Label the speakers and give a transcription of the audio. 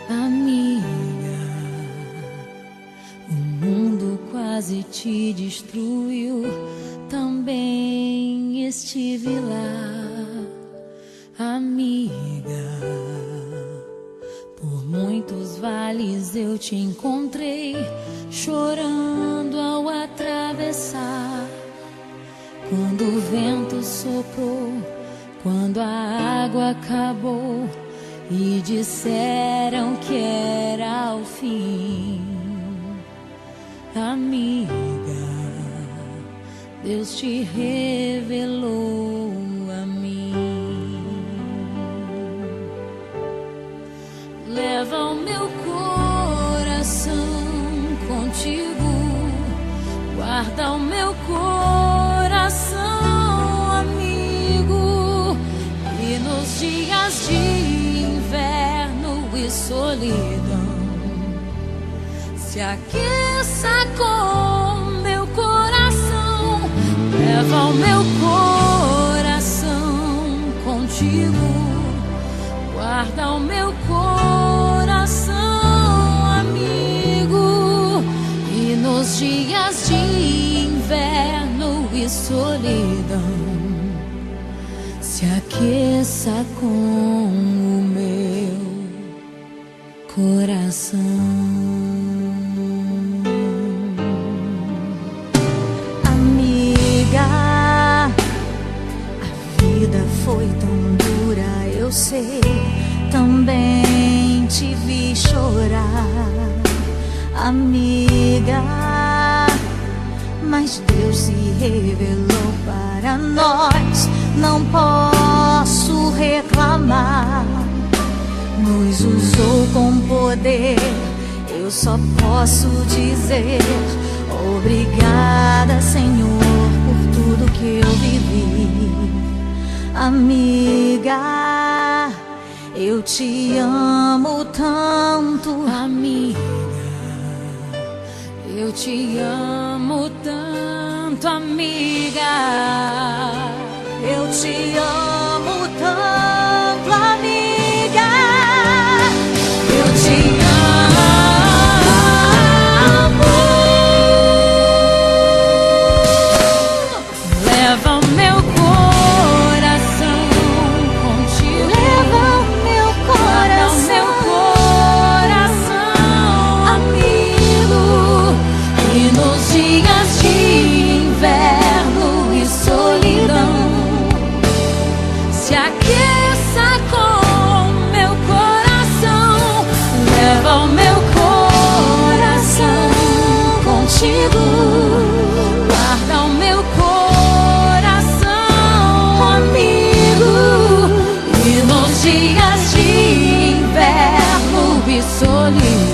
Speaker 1: Amiga, o mundo quase te destruiu, também estive lá. Amiga, por muitos vales eu te encontrei, chorando ao atravessar. Quando o vento soprou, quando a água acabou e disseram que era o fim. Amiga, Deus te revelou a mim. Leva o meu coração contigo, guarda o meu coração, amigo. E nos dias de inverno e solidão, se aqueça com meu coração. Leva o meu coração contigo, guarda o meu coração, amigo. E nos dias de inverno e solidão, se aqueça com o meu coração.
Speaker 2: Amiga, a vida foi tão dura, eu sei, também te vi chorar. Amiga, mas Deus se revelou para nós, não posso reclamar. Nos usou com poder, eu só posso dizer obrigada, Senhor, por tudo que eu vivi. Amiga, eu te amo tanto.
Speaker 1: Amiga, eu te amo tanto, amiga.
Speaker 2: Eu te amo tanto, amiga. Eu te amo.
Speaker 1: Leva o meu coração contigo.
Speaker 2: Leva o meu coração,
Speaker 1: amigo. E nos dias de inverno e solidão, se aqueça com meu coração. Leva o meu coração contigo, guarda o meu coração, amigo. E nos dias de inverno e solidão,